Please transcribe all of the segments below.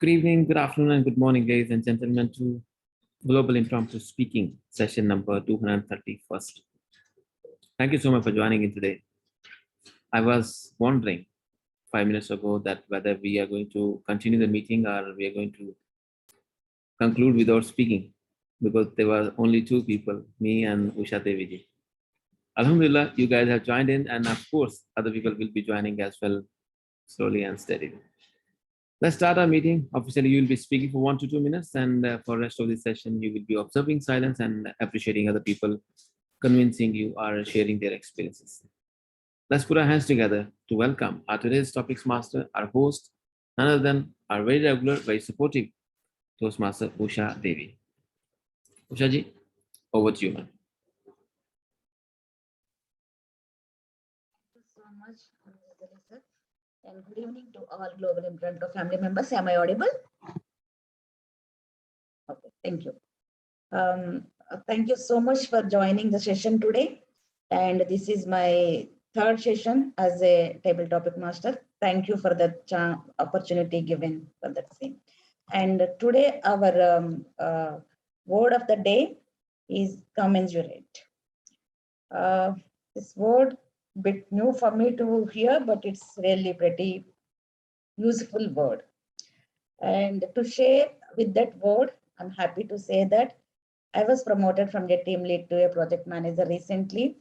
Good evening, good afternoon, and good morning, ladies and gentlemen, to Global Impromptu Speaking session number 231st. Thank you so much for joining in today. I was wondering 5 minutes ago that whether we are going to continue the meeting or we are going to conclude without speaking because there were only two people, me and Usha Deviji. Alhamdulillah, you guys have joined in, and of course, other people will be joining as well, slowly and steadily. Let's start our meeting. Officially, you will be speaking for 1 to 2 minutes, and for the rest of the session, you will be observing silence and appreciating other people, convincing you or sharing their experiences. Let's put our hands together to welcome our today's topics master, our host, none other than our very regular, very supportive Toastmaster Usha Devi. Usha ji, over to you, ma'am. Thank you so much, sir. And good evening to all Global Impromptu family members. Am I audible? Okay, thank you. Thank you so much for joining the session today. And this is my third session as a table topic master. Thank you for the opportunity given for that same. And today our word of the day is commensurate. This word bit new for me to hear, but it's really pretty useful word. And to share with that word, I'm happy to say that I was promoted from a team lead to a project manager recently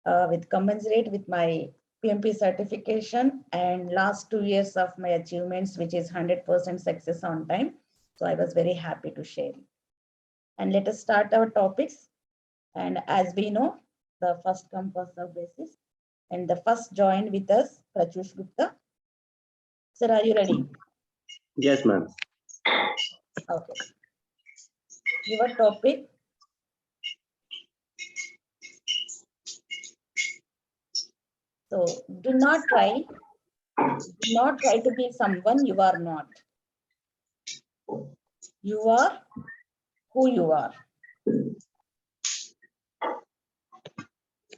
with commensurate with my PMP certification and last 2 years of my achievements, which is 100% success on time. So I was very happy to share it. And let us start our topics. And as we know, the first come, first serve basis. And the first joined with us, Prachush Gupta. Sir, are you ready? Yes, ma'am. Okay. Your topic. So do not try to be someone you are not. You are who you are.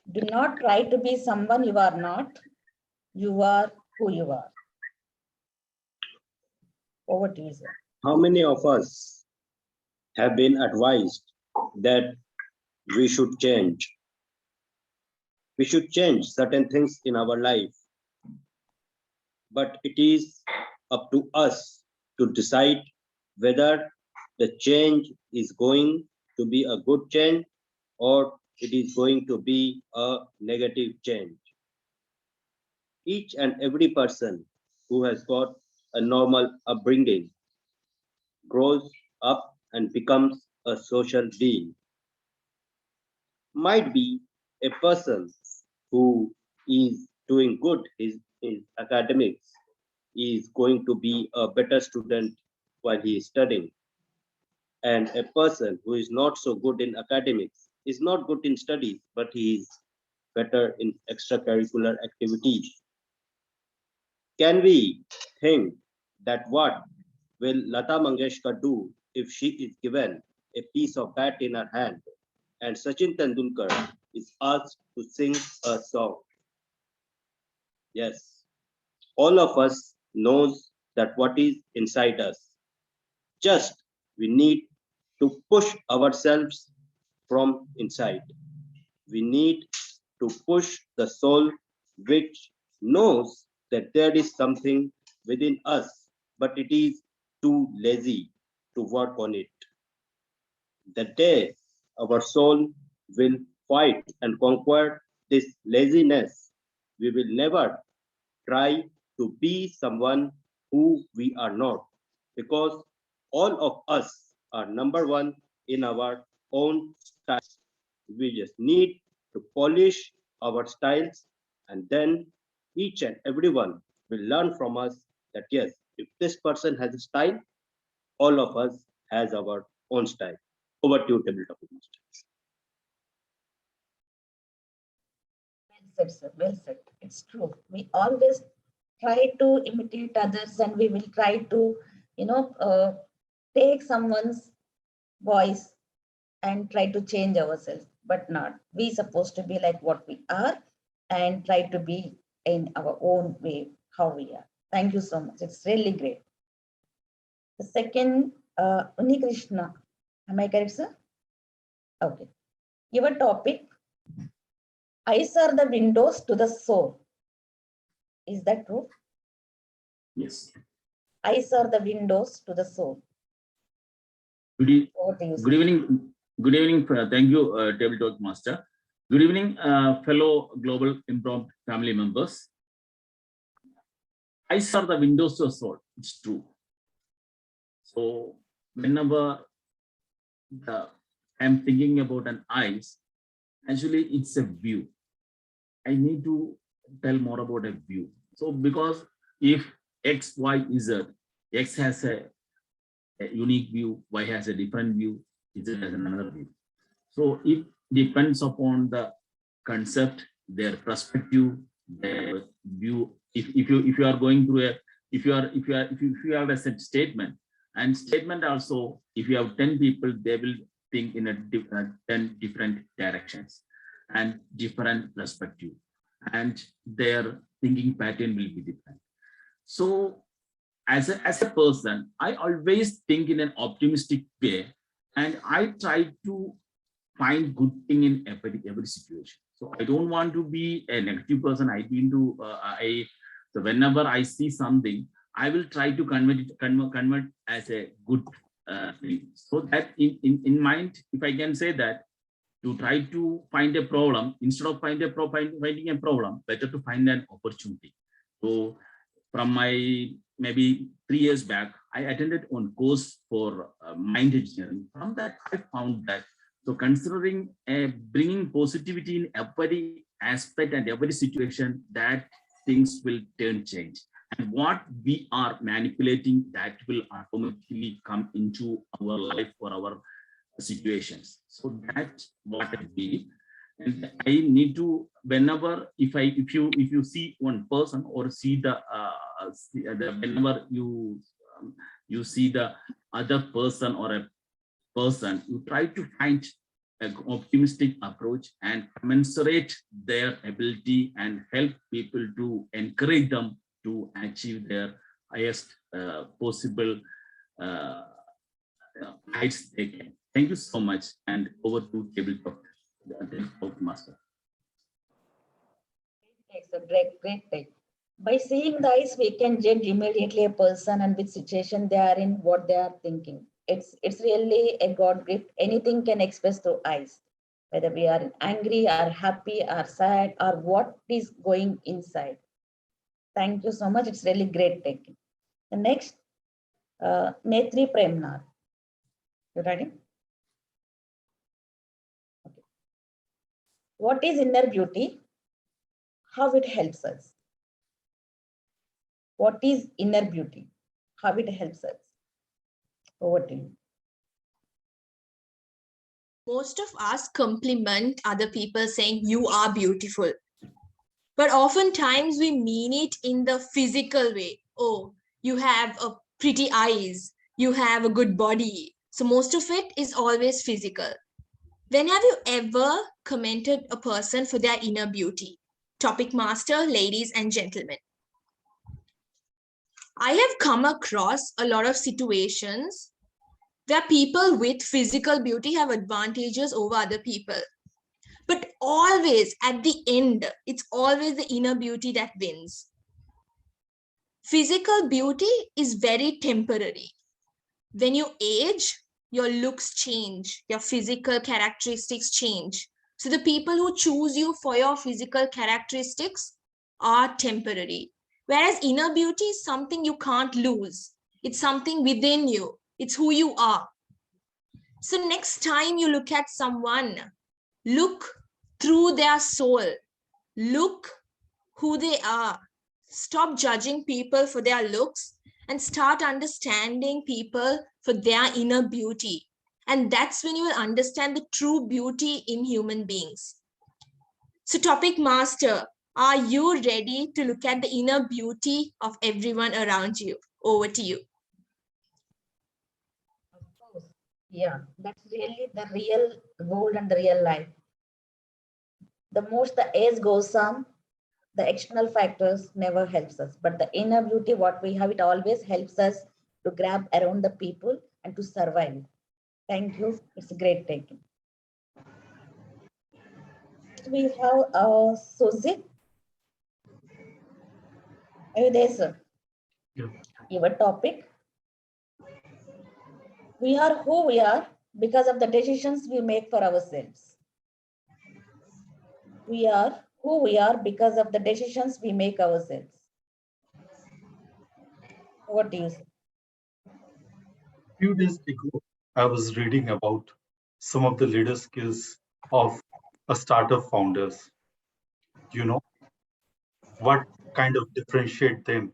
Do not try to be someone you are not. You are who you are. Over to you, sir. How many of us have been advised that we should change? We should change certain things in our life. But it is up to us to decide whether the change is going to be a good change or it is going to be a negative change. Each and every person who has got a normal upbringing grows up and becomes a social being. Might be a person who is doing good in academics is going to be a better student while he is studying. And a person who is not so good in academics is not good in studies, but he is better in extracurricular activities. Can we think that what will Lata Mangeshkar do if she is given a piece of bat in her hand and Sachin Tendulkar is asked to sing a song? Yes, all of us knows that what is inside us. Just we need to push ourselves from inside. We need to push the soul which knows that there is something within us, but it is too lazy to work on it. The day our soul will fight and conquer this laziness, we will never try to be someone who we are not, because all of us are number one in our own style. We just need to polish our styles, and then each and everyone will learn from us that yes, if this person has a style, all of us has our own style. Over to you, tabletop master. Well said, sir. Well said. It's true. We always try to imitate others and we will try to, take someone's voice and try to change ourselves, but not. We supposed to be like what we are and try to be in our own way, how we are. Thank you so much. It's really great. The second, Uni Krishna. Am I correct, sir? Okay. Your topic, eyes are the windows to the soul. Is that true? Yes. Eyes are the windows to the soul. Good, e- Over to you, sir. good evening. Good evening. Thank you, Table Talk Master. Good evening, fellow global impromptu family members. Eyes are the windows to the soul. It's true. So whenever I'm thinking about an eyes, actually it's a view. I need to tell more about a view. So because if X, Y, Z, X has a unique view, Y has a different view, Z has another view. So it depends upon the concept, their perspective, their view. If you are going through a if you have a set statement, and statement also, if you have 10 people, they will think in a different 10 different directions and different perspective, and their thinking pattern will be different. So as a person, I always think in an optimistic way, and I try to find good thing in every situation. So I don't want to be a negative person. So whenever I see something, I will try to convert as a good thing. So that in mind, if I can say that, to try to find a problem instead of finding a problem, better to find an opportunity. So from my maybe 3 years back, I attended one course for mind engineering. From that, I found that so considering bringing positivity in every aspect and every situation, that things will change. And what we are manipulating, that will automatically come into our life or our situations. So that's what I believe. And I need to, whenever if you see one person or see whenever you see the other person or a person, you try to find an optimistic approach and commensurate their ability and help people to encourage them to achieve their highest possible heights they can. Thank you so much, and over to tabletop master. It's a great take. By seeing the eyes, we can judge immediately a person and which situation they are in, what they are thinking. It's really a God gift. Anything can express through eyes, whether we are angry or happy or sad or what is going inside. Thank you so much. It's really great take. The next, Netri Premnar. You ready? Okay. What is inner beauty? How it helps us? What is inner beauty? How it helps us? Over to you. Most of us compliment other people saying you are beautiful. But oftentimes we mean it in the physical way. Oh, you have a pretty eyes. You have a good body. So most of it is always physical. When have you ever commented a person for their inner beauty? Topic master, ladies and gentlemen. I have come across a lot of situations where people with physical beauty have advantages over other people. But always at the end, it's always the inner beauty that wins. Physical beauty is very temporary. When you age, your looks change, your physical characteristics change. So the people who choose you for your physical characteristics are temporary. Whereas inner beauty is something you can't lose. It's something within you. It's who you are. So next time you look at someone, look through their soul. Look who they are. Stop judging people for their looks and start understanding people for their inner beauty. And that's when you will understand the true beauty in human beings. So topic master, are you ready to look at the inner beauty of everyone around you? Over to you. Of course. Yeah, that's really the real goal and the real life. The most the age goes on, the external factors never helps us, but the inner beauty, what we have, it always helps us to grab around the people and to survive. Thank you. It's a great taking. We have Suzy. Are you there, sir? Yeah. Your topic. We are who we are because of the decisions we make for ourselves. We are who we are because of the decisions we make ourselves. What do you say? Few days ago, I was reading about some of the leader skills of a startup founders. You know, what kind of differentiate them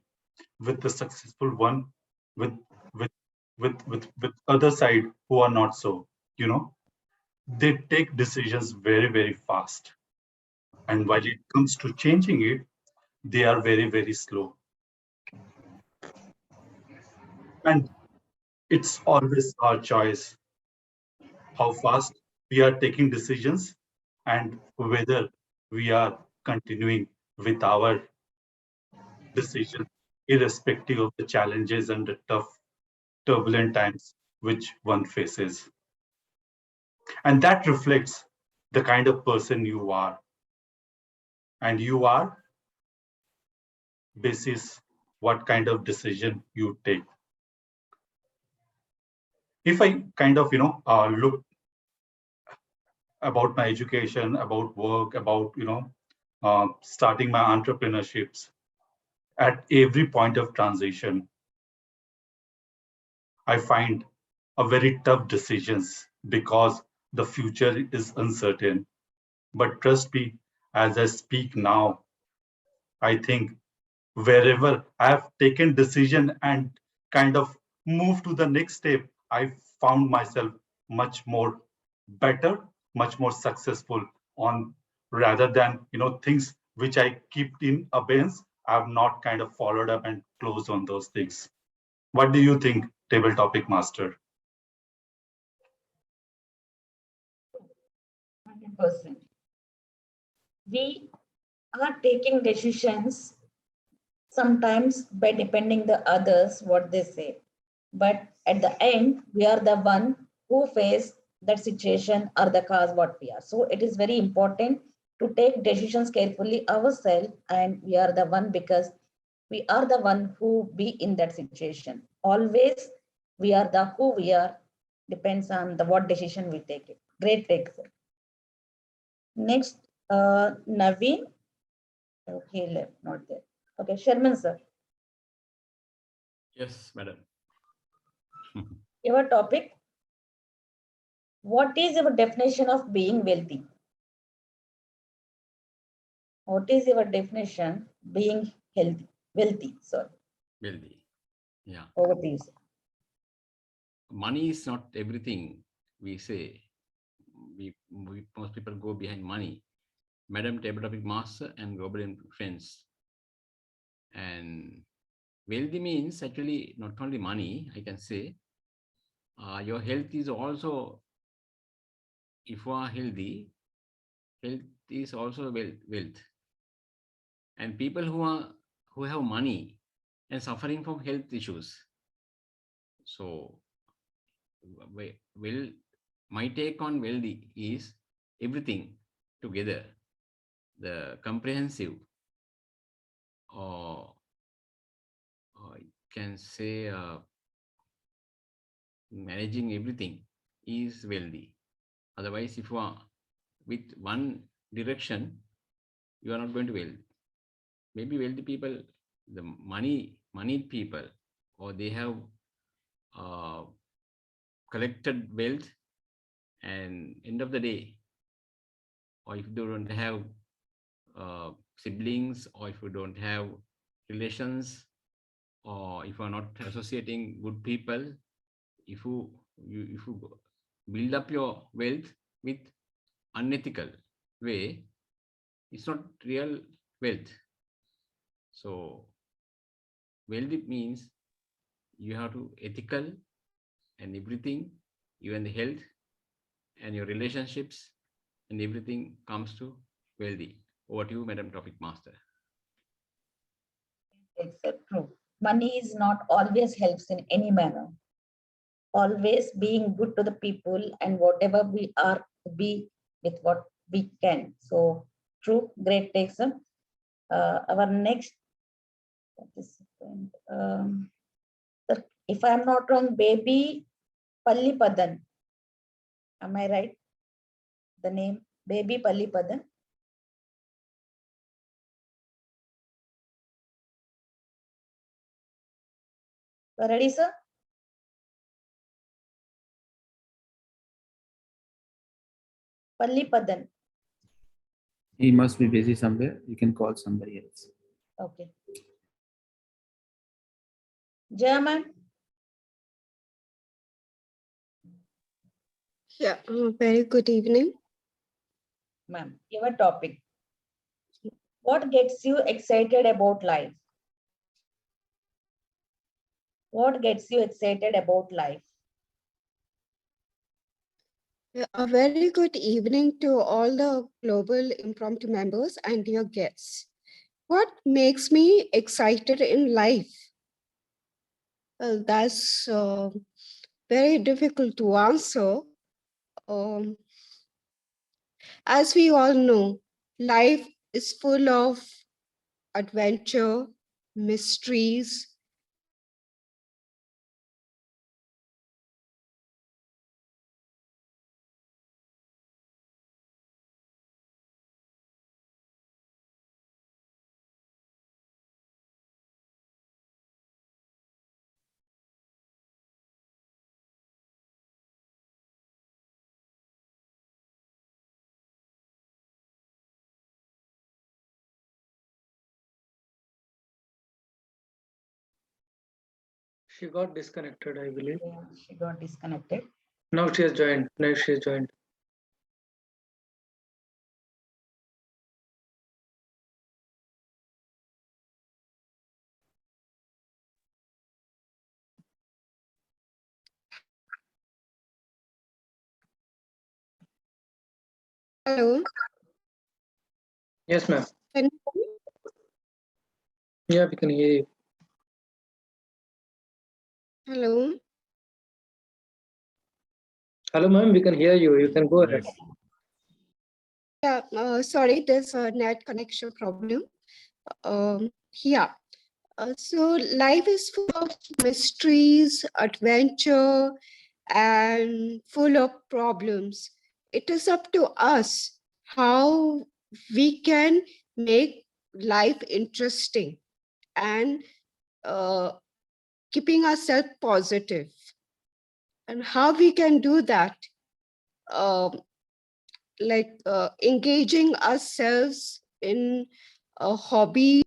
with the successful one, with with with other side who are not so. You know, they take decisions very, very fast. And while it comes to changing it, they are very, very slow. And it's always our choice how fast we are taking decisions and whether we are continuing with our decision, irrespective of the challenges and the tough, turbulent times which one faces. And that reflects the kind of person you are. And you are basis what kind of decision you take. If I kind of, look about my education, about work, about, starting my entrepreneurships, at every point of transition, I find a very tough decisions because the future is uncertain. But trust me, as I speak now, I think wherever I've taken decision and kind of moved to the next step, I found myself much more better, much more successful on rather than things which I keep in abeyance. I've not kind of followed up and closed on those things. What do you think, table topic master? 100%. We are taking decisions sometimes by depending the others what they say, but at the end we are the one who face that situation or the cause what we are. So it is very important to take decisions carefully ourselves, and we are the one because we are the one who be in that situation. Always we are the who we are depends on the what decision we take it. Great take, sir. Next, Naveen. Okay, left, not there. Okay, Sherman, sir. Yes, madam. Your topic. What is your definition of being wealthy? What is your definition being healthy? Wealthy, sorry. Wealthy. Yeah. Over to you, sir. Money is not everything we say. We most people go behind money. Madam Table Topic Master and Global Friends. And wealthy means actually not only money, I can say. Your health is also, if you are healthy, health is also wealth. And people who have money and suffering from health issues. So, well, my take on wealthy is everything together, the comprehensive, or I can say managing everything is wealthy. Otherwise, if you are with one direction, you are not going to wealth. Maybe wealthy people, the money people, or they have collected wealth, and end of the day, or if they don't have siblings, or if you don't have relations, or if you are not associating good people, if you build up your wealth with unethical way, it's not real wealth. So wealthy means you have to ethical and everything, even the health and your relationships and everything comes to wealthy. Over to you, Madam Topic Master. Except true. money is not always helps in any manner. Always being good to the people and whatever we are to be with what we can. So true, great takes. Our next participant, if I'm not wrong, baby Pallipadan. Am I right? The name baby Pallipadan. Ready, sir? Pallipadan. He must be busy somewhere. You can call somebody else. Okay. German. Yeah, very good evening. Ma'am, your topic. What gets you excited about life? What gets you excited about life? Yeah, a very good evening to all the global impromptu members and your guests. What makes me excited in life? Well, that's very difficult to answer. Um, as we all know, life is full of adventure, mysteries. She got disconnected, I believe. Yeah, she got disconnected. Now she has joined. Now she has joined. Hello, Yes, ma'am. can you hear me? Yeah, we can hear you. Hello. Hello, ma'am. We can hear you. You can go ahead. Yes. Yeah, sorry, there's a net connection problem. Yeah. So life is full of mysteries, adventure, and full of problems. It is up to us how we can make life interesting and keeping ourselves positive. And how we can do that, engaging ourselves in a hobby.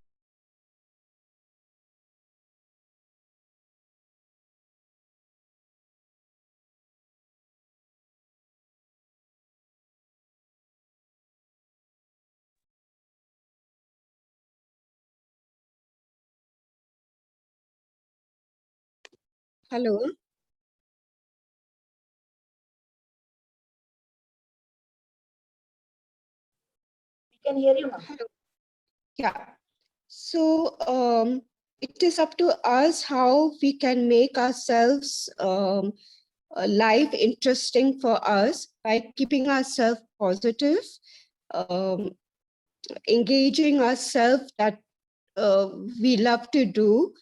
Hello. We can hear you, ma'am. Yeah. So it is up to us how we can make ourselves life interesting for us by keeping ourselves positive, um, engaging ourselves that we love to do,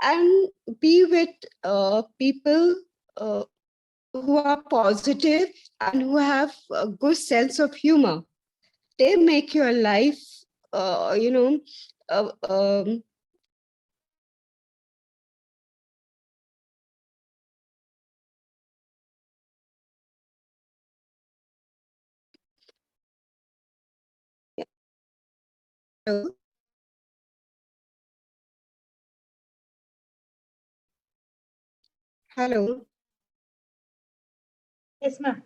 and be with people who are positive and who have a good sense of humor. They make your life, uh, you know, uh, um, hello? Hello. Yes, ma'am.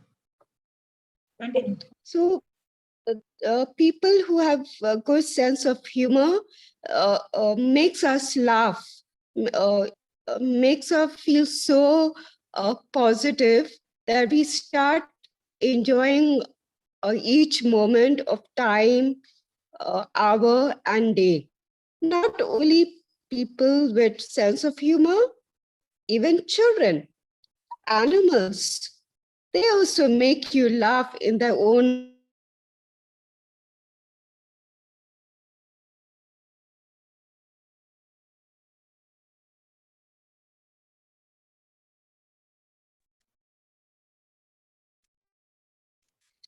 Continue. So people who have a good sense of humor makes us laugh, makes us feel so positive that we start enjoying each moment of time, hour and day. Not only people with sense of humor, even children, animals. They also make you laugh in their own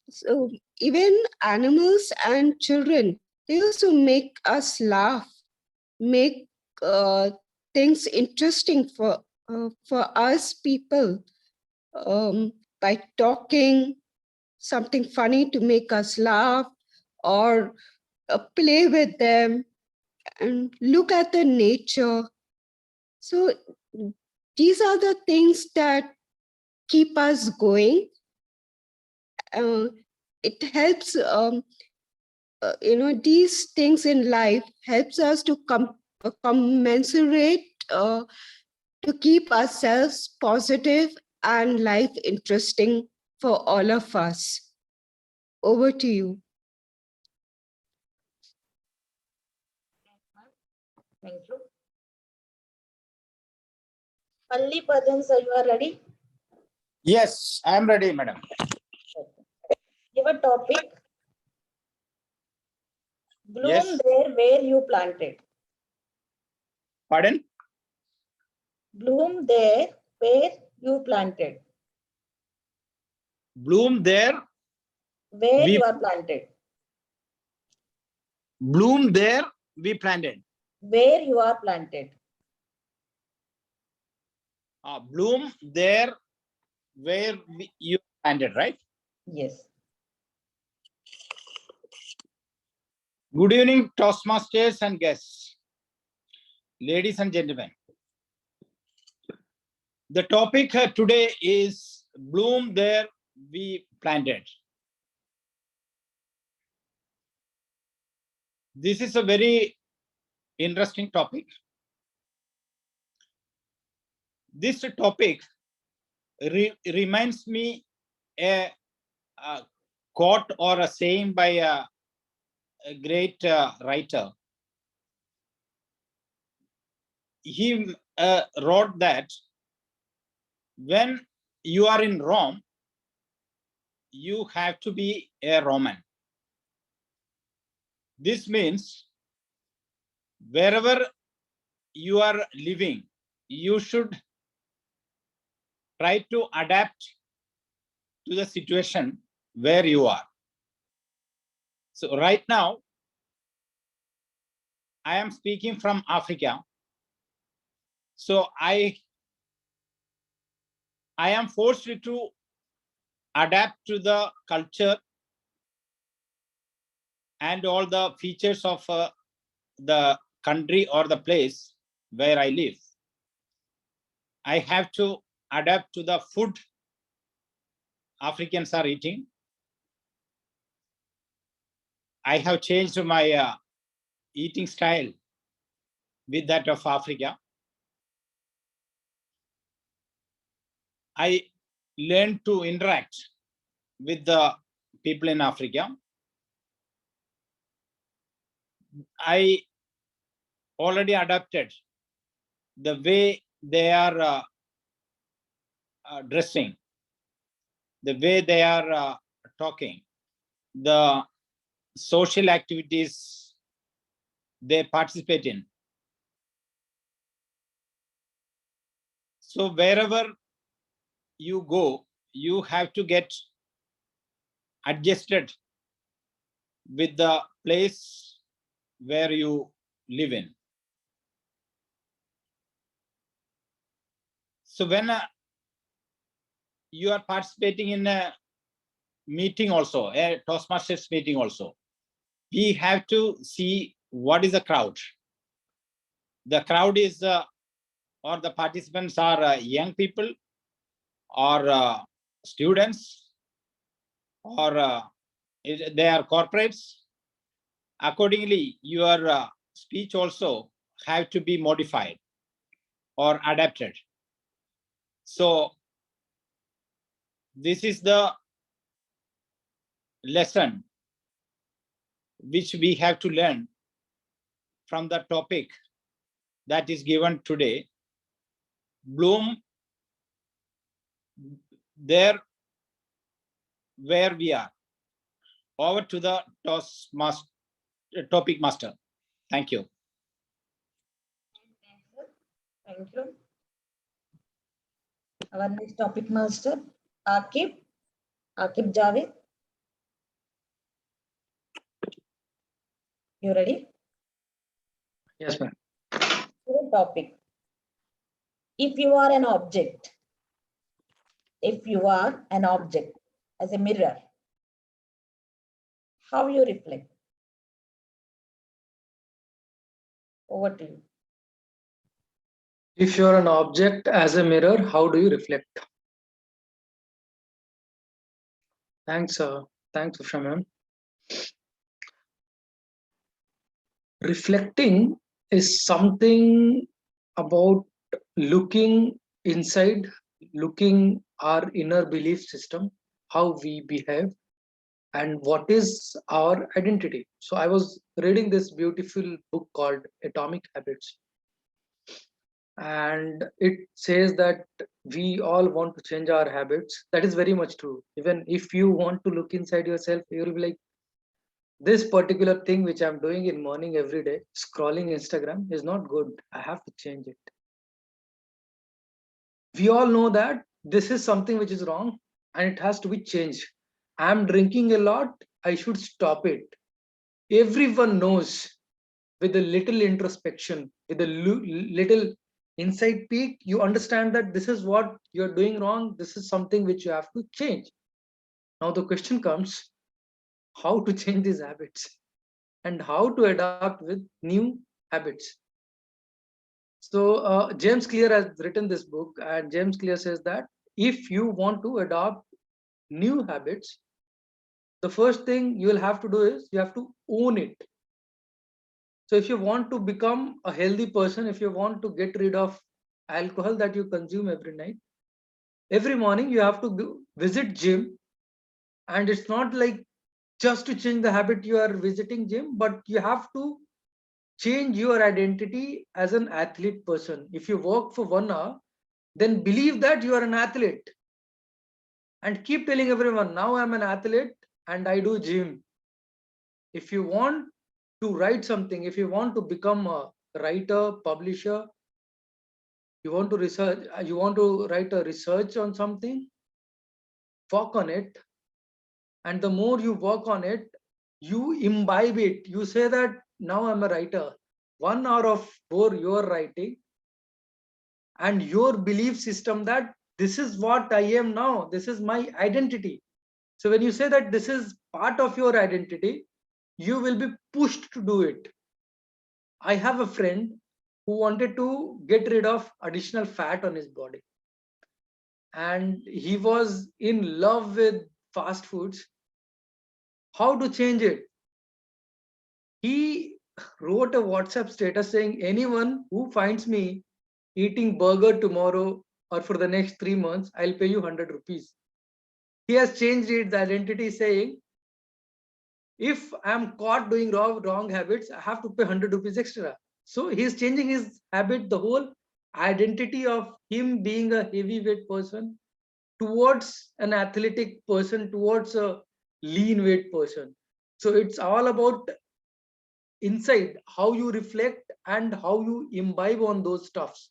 so even animals and children, they also make us laugh, make things interesting for us people by talking something funny to make us laugh or play with them and look at the nature. So these are the things that keep us going. It helps, these things in life helps us to commensurate, to keep ourselves positive and life interesting for all of us. Over to you. Thank you. Palli Padan, sir, you are ready? Yes, I am ready, madam. Give a topic. Bloom Yes. there where you planted. Pardon? Bloom there where you planted. Bloom there. Where We- you are planted. Bloom there we planted. Where you are planted. Bloom there where you planted, right? Yes. Good evening, Toastmasters and guests. Ladies and gentlemen. The topic today is bloom there we planted. This is a very interesting topic. This topic reminds me a quote or a saying by a great writer. He wrote that when you are in Rome, you have to be a Roman. This means wherever you are living, you should try to adapt to the situation where you are. So right now, I am speaking from Africa. So I am forced to adapt to the culture and all the features of the country or the place where I live. I have to adapt to the food Africans are eating. I have changed my eating style with that of Africa. I learned to interact with the people in Africa. I already adapted the way they are dressing, the way they are talking, the social activities they participate in. So wherever you go, you have to get adjusted with the place where you live in. So when you are participating in a meeting also, a Toastmasters meeting also, we have to see what is the crowd. The crowd is, or the participants are young people or students or they are corporates. Accordingly, your speech also have to be modified or adapted. So this is the lesson which we have to learn from the topic that is given today, bloom there where we are. Over to the topic master. Thank you. Thank you. Our next topic master, Akib Javed. You ready? Yes, ma'am. Good topic. If you are an object as a mirror, how you reflect? Over to you. If you're an object as a mirror, how do you reflect? Thanks, Usha ma'am. Reflecting is something about looking inside, looking our inner belief system, how we behave, and what is our identity. So I was reading this beautiful book called Atomic Habits, and it says that we all want to change our habits. That is very much true. Even if you want to look inside yourself, you'll be like, this particular thing which I'm doing in morning every day, scrolling Instagram, is not good. I have to change it. We all know that this is something which is wrong and it has to be changed. I'm drinking a lot, I should stop it. Everyone knows, with a little introspection, with a little inside peek, you understand that this is what you're doing wrong. This is something which you have to change. Now the question comes, how to change these habits and how to adapt with new habits. So James Clear has written this book, and James Clear says that if you want to adopt new habits, the first thing you will have to do is you have to own it. So if you want to become a healthy person, if you want to get rid of alcohol that you consume every night, every morning you have to visit gym. And it's not like just to change the habit you are visiting gym, but you have to change your identity as an athlete person. If you work for 1 hour, then believe that you are an athlete and keep telling everyone, now I'm an athlete and I do gym. If you want to write something, if you want to become a writer, publisher, you want to research, you want to write a research on something, work on it. And the more you work on it, you imbibe it. You say that now I'm a writer. 1 hour of more you're writing, and your belief system that this is what I am now, this is my identity. So when you say that this is part of your identity, you will be pushed to do it. I have a friend who wanted to get rid of additional fat on his body, and he was in love with fast foods. How to change it? He wrote a WhatsApp status saying, anyone who finds me eating burger tomorrow or for the next 3 months, I'll pay you 100 rupees. He has changed its identity, saying, if I'm caught doing wrong habits, I have to pay 100 rupees extra. So he's changing his habit, the whole identity of him being a heavyweight person towards an athletic person, towards a lean weight person. So it's all about inside, how you reflect and how you imbibe on those stuffs.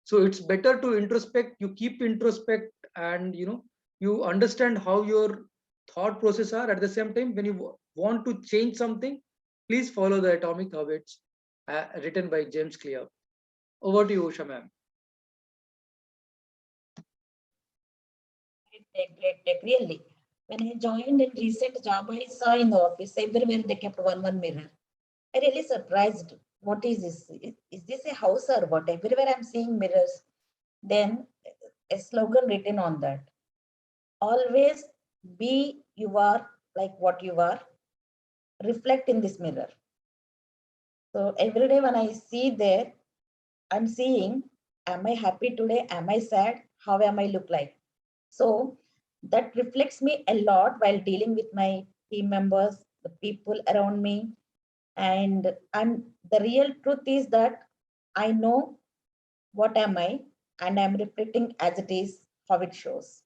So it's better to introspect, you keep introspect, and you understand how your thought process are. At the same time, when you want to change something, please follow the Atomic Habits written by James Clear. Over to you, Usha ma'am. Great. Really. When I joined in recent job, I saw in the office everywhere they kept one mirror. I really surprised. What is this? Is this a house or what? Everywhere I'm seeing mirrors. Then a slogan written on that. Always be you are like what you are. Reflect in this mirror. So every day when I see there, I'm seeing, am I happy today? Am I sad? How am I look like? So that reflects me a lot while dealing with my team members, the people around me. And the real truth is that I know what am I, and I'm reflecting as it is, how it shows.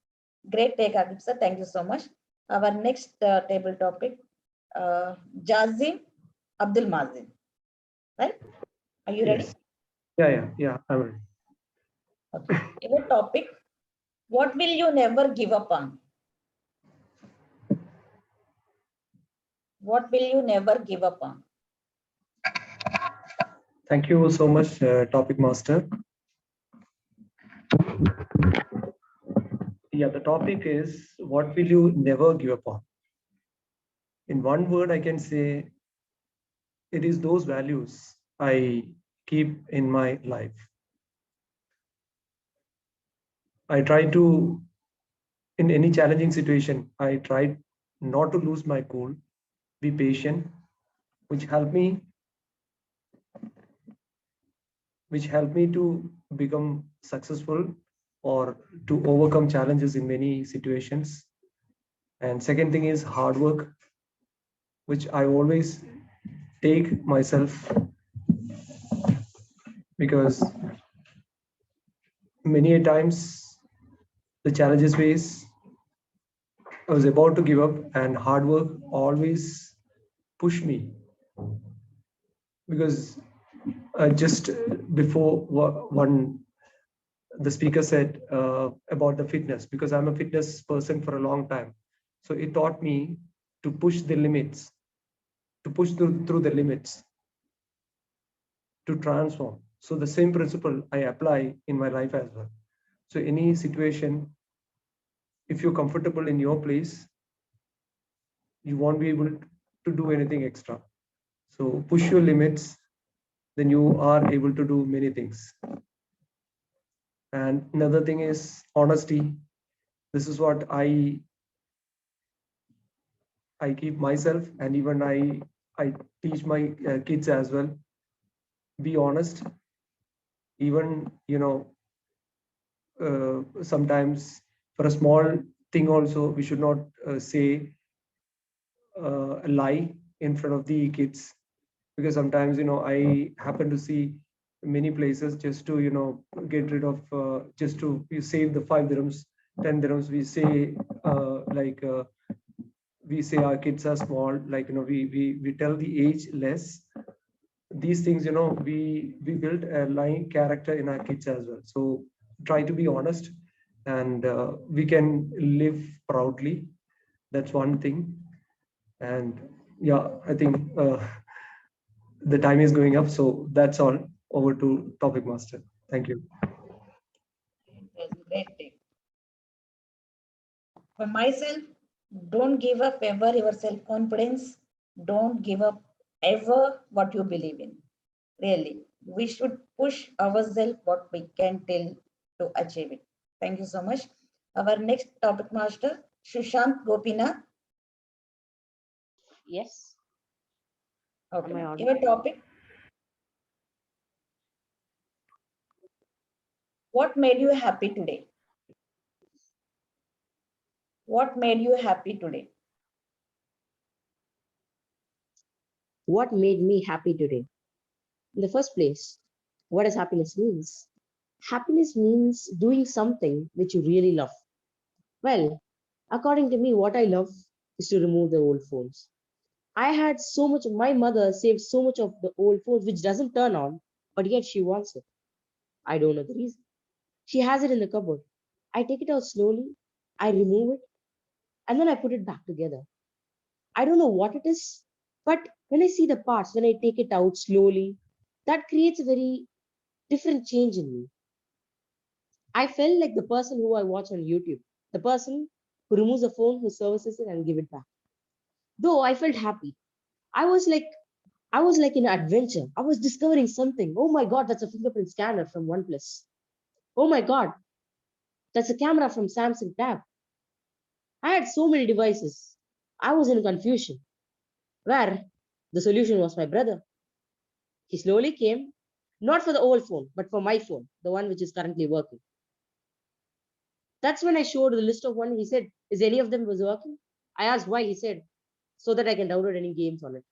Great take, Agib sir. Thank you so much. Our next table topic, Jazim Abdul Mazin. Right? Are you ready? Yes. Yeah. I will. Okay. Your topic, what will you never give up on? What will you never give up on? Thank you so much, topic master. Yeah, the topic is what will you never give up on? In one word, I can say it is those values I keep in my life. I try to, in any challenging situation, I try not to lose my cool, be patient, which help me to become successful or to overcome challenges in many situations. And second thing is hard work, which I always take myself, because many a times the challenges face, I was about to give up, and hard work always pushed me, because just before one the speaker said about the fitness, because I'm a fitness person for a long time, so it taught me to push the limits, to push through the limits, to transform. So the same principle I apply in my life as well. So any situation, if you're comfortable in your place, you won't be able to do anything extra. So push your limits, then you are able to do many things. And another thing is honesty. This is what I keep myself, and even I teach my kids as well. Be honest. Even sometimes for a small thing also, we should not say a lie in front of the kids, because sometimes I happen to see many places, just to get rid of just to you save the 5 dirhams, 10 dirhams, we say we say our kids are small, like we tell the age less. These things, we build a lying character in our kids as well. So try to be honest, and we can live proudly. That's one thing. And yeah, I think the time is going up, so that's all. Over to topic master. Thank you. It was a great take. For myself, don't give up ever your self-confidence. Don't give up ever what you believe in. Really, we should push ourselves what we can till to achieve it. Thank you so much. Our next topic master, Shushant Gopinath. Yes. Okay. Am I audible? Your topic. What made you happy today? What made you happy today? What made me happy today? In the first place, what does happiness means? Happiness means doing something which you really love. Well, according to me, what I love is to remove the old phones. I had so much, my mother saved so much of the old phones which doesn't turn on, but yet she wants it. I don't know the reason. She has it in the cupboard. I take it out slowly, I remove it, and then I put it back together. I don't know what it is, but when I see the parts, when I take it out slowly, that creates a very different change in me. I felt like the person who I watch on YouTube, the person who removes the phone, who services it and give it back. Though I felt happy. I was like I was like in an adventure. I was discovering something. Oh my God, that's a fingerprint scanner from OnePlus. Oh my God, that's a camera from Samsung Tab. I had so many devices. I was in confusion. Where the solution was my brother. He slowly came, not for the old phone, but for my phone, the one which is currently working. That's when I showed the list of one. He said, is any of them was working? I asked why. He said, so that I can download any games on it.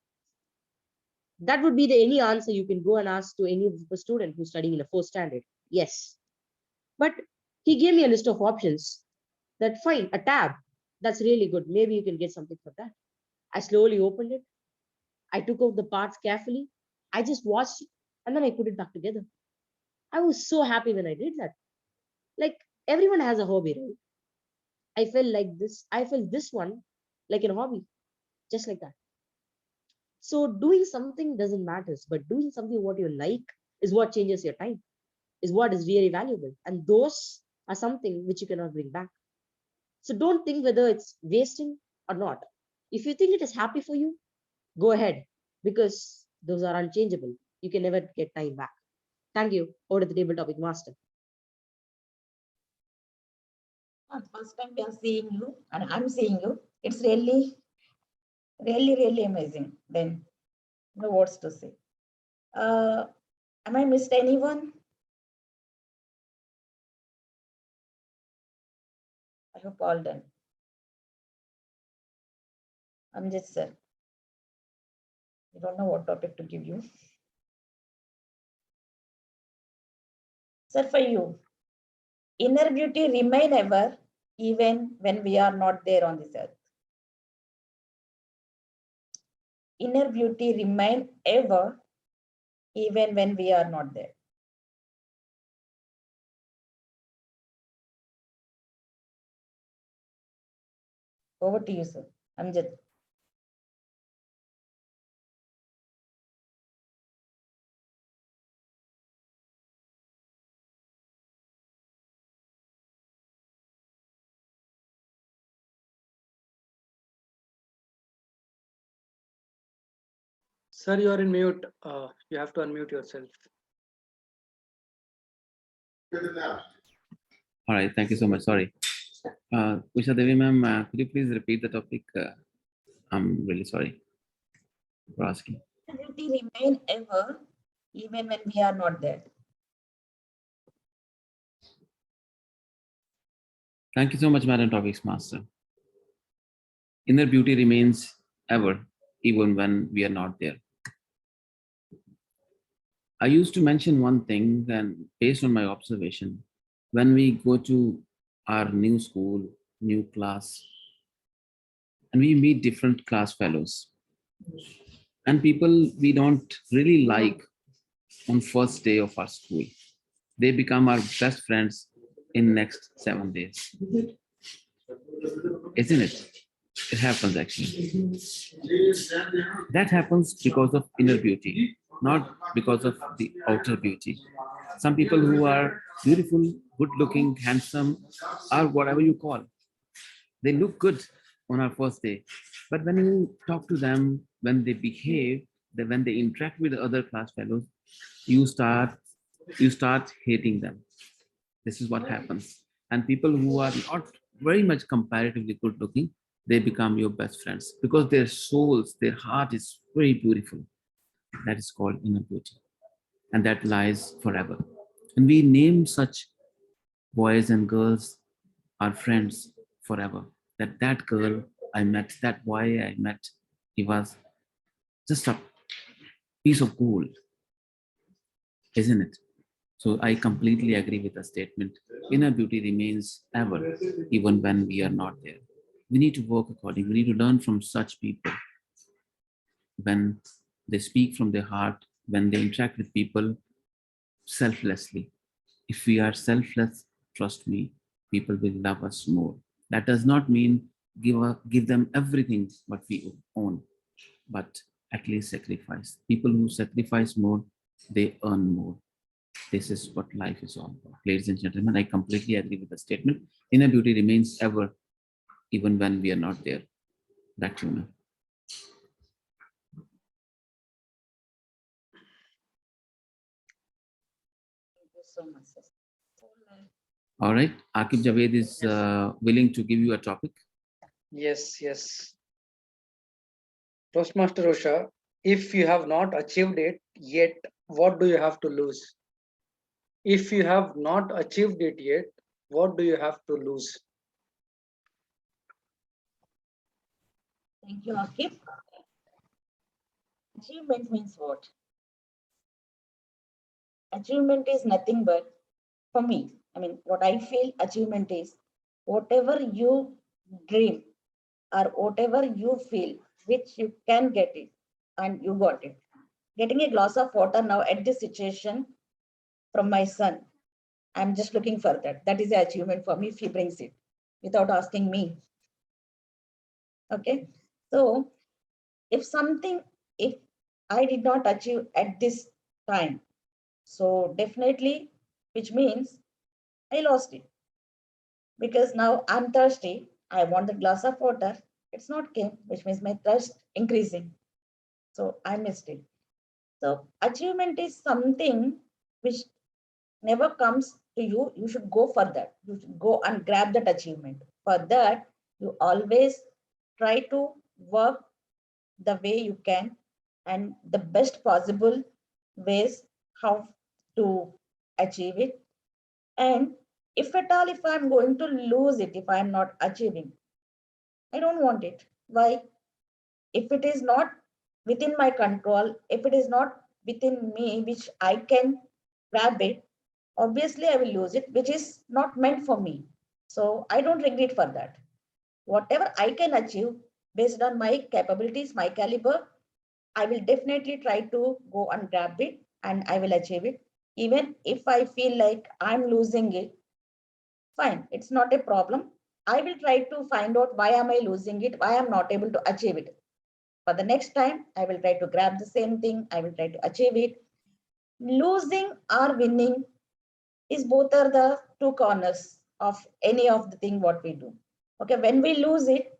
That would be the any answer you can go and ask to any of the student who's studying in a 4th standard. Yes. But he gave me a list of options. That fine, a tab. That's really good. Maybe you can get something for that. I slowly opened it. I took out the parts carefully. I just watched it and then I put it back together. I was so happy when I did that. Like everyone has a hobby, right? I felt like this. I felt this one like a hobby, just like that. So doing something doesn't matter, but doing something what you like is what changes your time, is what is really valuable. And those are something which you cannot bring back. So don't think whether it's wasting or not. If you think it is happy for you, go ahead, because those are unchangeable. You can never get time back. Thank you. Over to the table topic master. First time we are seeing you and I'm seeing you. It's really, really amazing. Then no words to say. Am I missed anyone? I hope all done. Amjad sir. I don't know what topic to give you. Sir, for you, inner beauty remain ever, even when we are not there on this earth. Inner beauty remain ever, even when we are not there. Over to you, sir. Amjad. Sir, you are in mute. You have to unmute yourself. All right, thank you so much. Sorry. Usha Devi ma'am, could you please repeat the topic? I'm really sorry for asking. Beauty remain ever, even when we are not there. Thank you so much, Madam Topics Master. Inner beauty remains ever, even when we are not there. I used to mention one thing, then based on my observation, when we go to our new school, new class, and we meet different class fellows and people we don't really like on first day of our school, they become our best friends in next 7 days. Isn't it? It happens actually. That happens because of inner beauty, not because of the outer beauty. Some people who are beautiful, good looking, handsome, or whatever you call, they look good on our first day. But when you talk to them, when they behave, when they interact with the other class fellows, you start hating them. This is what happens. And people who are not very much comparatively good looking, they become your best friends because their souls, their heart is very beautiful. That is called inner beauty. And that lies forever. And we name such boys and girls our friends forever. That girl I met, that boy I met, he was just a piece of gold, isn't it? So I completely agree with the statement. Inner beauty remains ever, even when we are not there. We need to work accordingly. We need to learn from such people. When they speak from their heart, when they interact with people selflessly. If we are selfless, trust me, people will love us more. That does not mean give them everything what we own, but at least sacrifice. People who sacrifice more, they earn more. This is what life is all about. Ladies and gentlemen, I completely agree with the statement. Inner beauty remains ever, even when we are not there. Back to you, ma'am. Thank you so much, sir. All right. Akib Javed is willing to give you a topic. Yes. Toastmaster Usha, if you have not achieved it yet, what do you have to lose? If you have not achieved it yet, what do you have to lose? Thank you, Akib. Achievement means what? Achievement is nothing but, for me, I mean, what I feel achievement is whatever you dream or whatever you feel, which you can get it and you got it. Getting a glass of water now at this situation from my son, I'm just looking for that. That is the achievement for me if he brings it without asking me. Okay. So if I did not achieve at this time, so definitely, which means I lost it. Because now I'm thirsty. I want the glass of water. It's not came, which means my thirst increasing. So I missed it. So achievement is something which never comes to you. You should go for that. You should go and grab that achievement. For that, you always try to work the way you can and the best possible ways how to achieve it. And if at all, if I'm going to lose it, if I'm not achieving, I don't want it. Why? If it is not within my control, if it is not within me, which I can grab it, obviously I will lose it, which is not meant for me. So I don't regret for that. Whatever I can achieve based on my capabilities, my caliber, I will definitely try to go and grab it and I will achieve it. Even if I feel like I'm losing it, fine, it's not a problem. I will try to find out why am I losing it, why I'm not able to achieve it. For the next time, I will try to grab the same thing. I will try to achieve it. Losing or winning is both are the two corners of any of the thing what we do. Okay, when we lose it,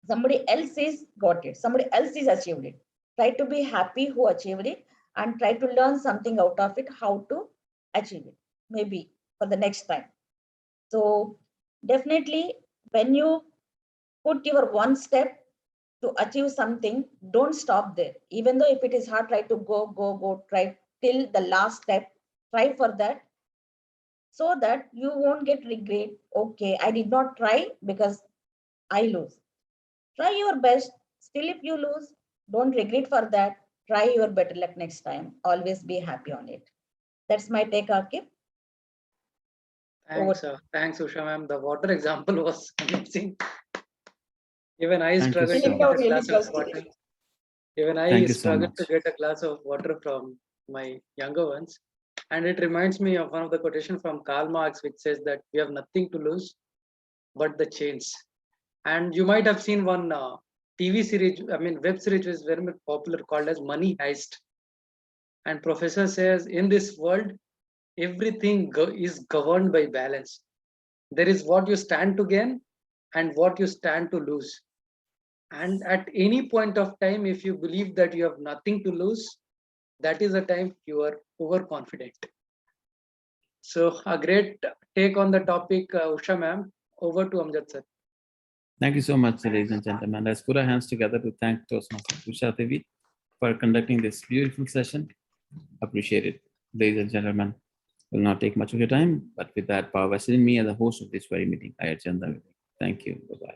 somebody else is got it. Somebody else is achieved it. Try to be happy who achieved it and try to learn something out of it, how to achieve it, maybe for the next time. So definitely when you put your one step to achieve something, don't stop there. Even though if it is hard, try to go, try till the last step, try for that so that you won't get regret. Okay, I did not try because I lose. Try your best. Still, if you lose, don't regret for that. Try your better luck next time. Always be happy on it. That's my take, Akib. Thanks, Usha ma'am. The water example was amazing. Even I Thank you struggled to so get a much. Really glass of thirsty. water. Even I Thank you so struggled much. to get a glass of water from my younger ones. And it reminds me of one of the quotation from Karl Marx, which says that we have nothing to lose but the chains. And you might have seen one TV series, I mean, web series is very much popular called as Money Heist. And professor says in this world, everything is governed by balance. There is what you stand to gain and what you stand to lose. And at any point of time, if you believe that you have nothing to lose, that is the time you are overconfident. So a great take on the topic, Usha ma'am. Over to Amjad sir. Thank you so much, ladies and gentlemen. Let's put our hands together to thank Toastmaster Usha Devi for conducting this beautiful session. Appreciate it. Ladies and gentlemen, will not take much of your time, but with that power vested in me as the host of this very meeting, I adjourn the meeting. Thank you. Bye-bye.